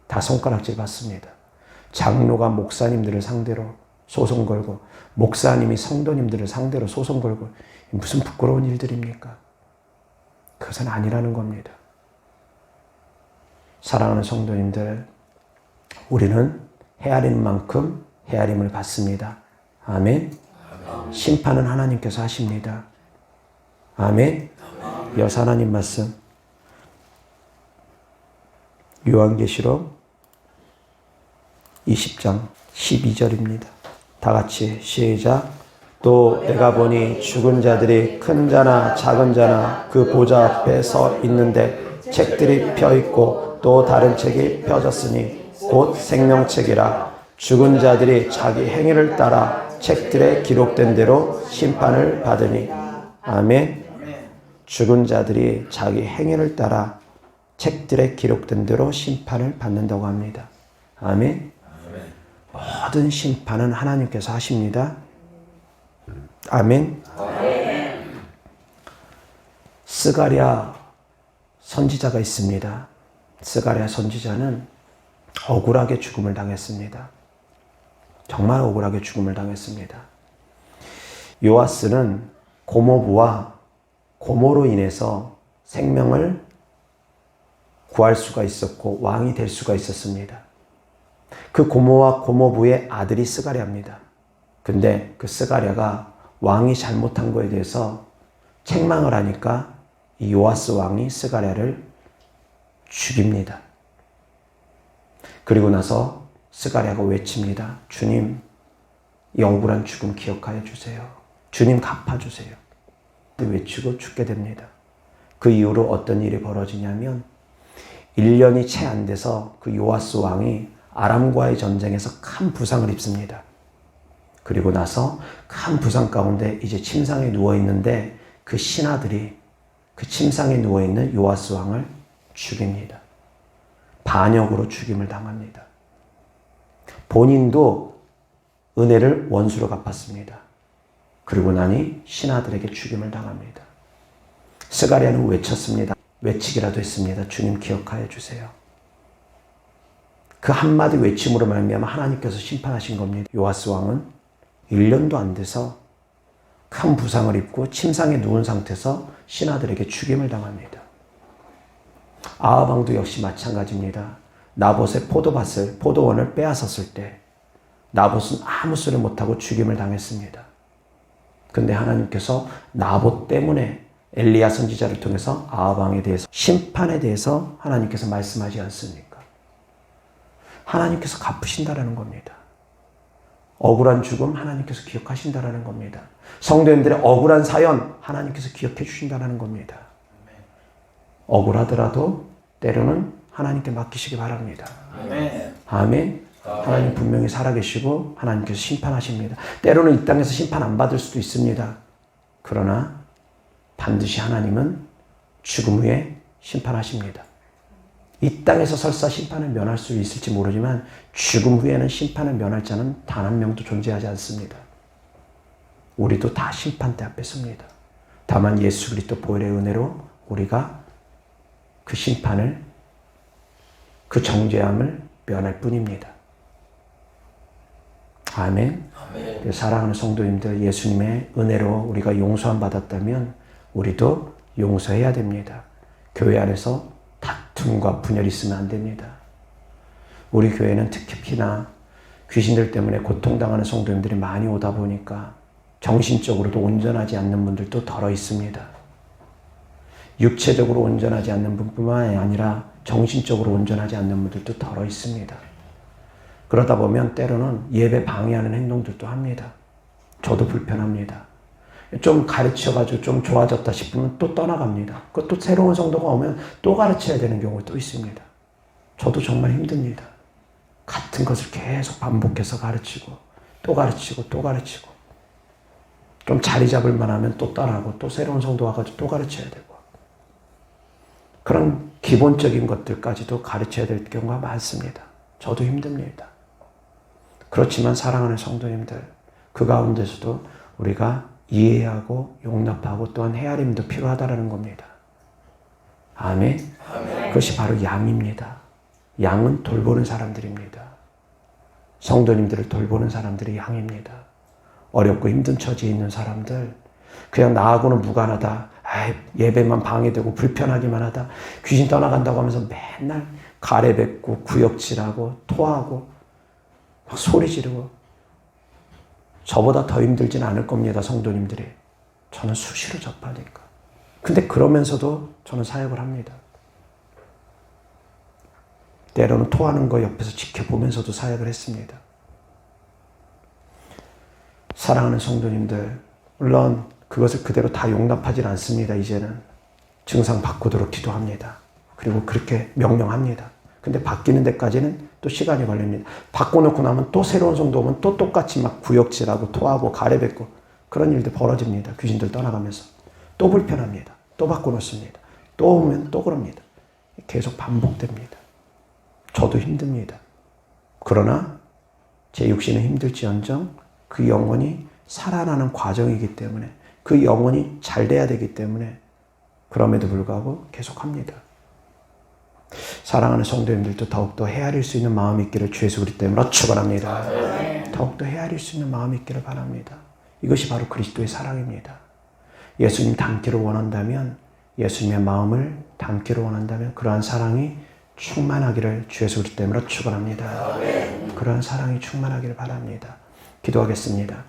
다 손가락질 받습니다. 장로가 목사님들을 상대로 소송 걸고 목사님이 성도님들을 상대로 소송 걸고 무슨 부끄러운 일들입니까? 그것은 아니라는 겁니다. 사랑하는 성도님들, 우리는 헤아리는 만큼 헤아림을 받습니다. 아멘. 심판은 하나님께서 하십니다. 아멘. 이어서 하나님 말씀 요한계시록 20장 12절입니다. 다 같이 시작. 또 내가 보니 죽은 자들이 큰 자나 작은 자나 그 보좌 앞에 서 있는데 책들이 펴 있고 또 다른 책이 펴졌으니 곧 생명책이라. 죽은 자들이 자기 행위를 따라 책들에 기록된 대로 심판을 받으니. 아멘. 죽은 자들이 자기 행위를 따라 책들에 기록된 대로 심판을 받는다고 합니다. 아멘. 모든 심판은 하나님께서 하십니다. 아멘. 스가랴 선지자가 있습니다. 스가랴 선지자는 억울하게 죽음을 당했습니다. 정말 억울하게 죽음을 당했습니다. 요아스는 고모부와 고모로 인해서 생명을 구할 수가 있었고 왕이 될 수가 있었습니다. 그 고모와 고모부의 아들이 스가랴입니다. 근데 그 스가랴가 왕이 잘못한 거에 대해서 책망을 하니까 이 요아스 왕이 스가랴를 죽입니다. 그리고 나서 스가랴가 외칩니다. 주님, 이 억울한 죽음 기억하여 주세요. 주님 갚아주세요. 외치고 죽게 됩니다. 그 이후로 어떤 일이 벌어지냐면 1년이 채 안 돼서 그 요아스 왕이 아람과의 전쟁에서 큰 부상을 입습니다. 그리고 나서 큰 부상 가운데 이제 침상에 누워있는데 그 신하들이 그 침상에 누워있는 요아스 왕을 죽입니다. 반역으로 죽임을 당합니다. 본인도 은혜를 원수로 갚았습니다. 그리고 나니 신하들에게 죽임을 당합니다. 스가랴는 외쳤습니다. 외치기라도 했습니다. 주님 기억하여 주세요. 그 한마디 외침으로 말미암아 하나님께서 심판하신 겁니다. 요아스 왕은 1년도 안 돼서 큰 부상을 입고 침상에 누운 상태에서 신하들에게 죽임을 당합니다. 아합 왕도 역시 마찬가지입니다. 나봇의 포도원을 빼앗았을 때 나봇은 아무 소리 못하고 죽임을 당했습니다. 근데 하나님께서 나봇 때문에 엘리야 선지자를 통해서 아합 왕에 대해서 심판에 대해서 하나님께서 말씀하지 않습니까? 하나님께서 갚으신다라는 겁니다. 억울한 죽음 하나님께서 기억하신다라는 겁니다. 성도님들의 억울한 사연 하나님께서 기억해 주신다라는 겁니다. 억울하더라도 때로는 하나님께 맡기시기 바랍니다. 아멘. 하나님 분명히 살아계시고 하나님께서 심판하십니다. 때로는 이 땅에서 심판 안 받을 수도 있습니다. 그러나 반드시 하나님은 죽음 후에 심판하십니다. 이 땅에서 설사 심판을 면할 수 있을지 모르지만 죽음 후에는 심판을 면할 자는 단 한 명도 존재하지 않습니다. 우리도 다 심판대 앞에 섭니다. 다만 예수 그리스도 보혈의 은혜로 우리가 그 심판을, 그 정죄함을 면할 뿐입니다. 아멘. 사랑하는 성도님들, 예수님의 은혜로 우리가 용서함 받았다면 우리도 용서해야 됩니다. 교회 안에서 다툼과 분열이 있으면 안 됩니다. 우리 교회는 특히나 귀신들 때문에 고통당하는 성도님들이 많이 오다 보니까 정신적으로도 온전하지 않는 분들도 덜어 있습니다. 육체적으로 온전하지 않는 분뿐만 아니라 정신적으로 온전하지 않는 분들도 덜어 있습니다. 그러다 보면 때로는 예배 방해하는 행동들도 합니다. 저도 불편합니다. 좀 가르쳐가지고 좀 좋아졌다 싶으면 또 떠나갑니다. 또 새로운 성도가 오면 또 가르쳐야 되는 경우가 또 있습니다. 저도 정말 힘듭니다. 같은 것을 계속 반복해서 가르치고 또 가르치고 또 가르치고 좀 자리 잡을 만하면 또 떠나고 또 새로운 성도 와가지고 또 가르쳐야 되고 그런 기본적인 것들까지도 가르쳐야 될 경우가 많습니다. 저도 힘듭니다. 그렇지만 사랑하는 성도님들, 그 가운데서도 우리가 이해하고 용납하고 또한 헤아림도 필요하다는 겁니다. 아멘. 그것이 바로 양입니다. 양은 돌보는 사람들입니다. 성도님들을 돌보는 사람들이 양입니다. 어렵고 힘든 처지에 있는 사람들, 그냥 나하고는 무관하다. 예배만 방해되고 불편하기만 하다. 귀신 떠나간다고 하면서 맨날 가래뱉고 구역질하고 토하고 막 소리 지르고 저보다 더 힘들진 않을 겁니다. 성도님들이. 저는 수시로 접하니까. 근데 그러면서도 저는 사역을 합니다. 때로는 토하는 거 옆에서 지켜보면서도 사역을 했습니다. 사랑하는 성도님들, 물론 그것을 그대로 다 용납하진 않습니다. 이제는 증상 바꾸도록 기도합니다. 그리고 그렇게 명령합니다. 근데 바뀌는 데까지는 또 시간이 걸립니다. 바꿔놓고 나면 또 새로운 성도 오면 또 똑같이 막 구역질하고 토하고 가래뱉고 그런 일들 벌어집니다. 귀신들 떠나가면서. 또 불편합니다. 또 바꿔놓습니다. 또 오면 또 그럽니다. 계속 반복됩니다. 저도 힘듭니다. 그러나 제 육신은 힘들지언정 그 영혼이 살아나는 과정이기 때문에 그 영혼이 잘 돼야 되기 때문에 그럼에도 불구하고 계속합니다. 사랑하는 성도님들도 더욱더 헤아릴 수 있는 마음이 있기를 주 예수 그리스도 이름으로 축원합니다. 더욱더 헤아릴 수 있는 마음이 있기를 바랍니다. 이것이 바로 그리스도의 사랑입니다. 예수님 닮기를 원한다면, 예수님의 마음을 닮기를 원한다면 그러한 사랑이 충만하기를 주 예수 그리스도 이름으로 축원합니다. 그러한 사랑이 충만하기를 바랍니다. 기도하겠습니다.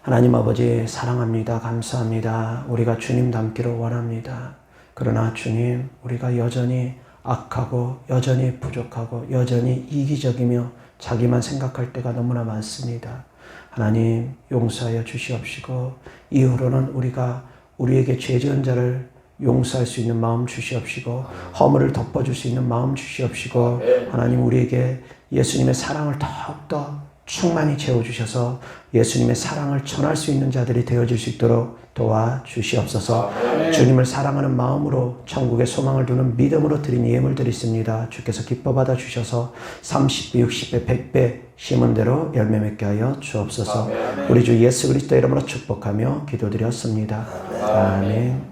하나님 아버지 사랑합니다. 감사합니다. 우리가 주님 닮기를 원합니다. 그러나 주님, 우리가 여전히 악하고 여전히 부족하고 여전히 이기적이며 자기만 생각할 때가 너무나 많습니다. 하나님 용서하여 주시옵시고 이후로는 우리가 우리에게 죄 지은 자를 용서할 수 있는 마음 주시옵시고 허물을 덮어줄 수 있는 마음 주시옵시고 하나님 우리에게 예수님의 사랑을 더욱더 충만히 채워주셔서 예수님의 사랑을 전할 수 있는 자들이 되어질 수 있도록 도와주시옵소서. 주님을 사랑하는 마음으로 천국의 소망을 두는 믿음으로 드린 예물 드리십니다. 주께서 기뻐 받아주셔서 30배, 60배, 100배 심은 대로 열매 맺게 하여 주옵소서. 우리 주 예수 그리스도 이름으로 축복하며 기도드렸습니다. 아멘.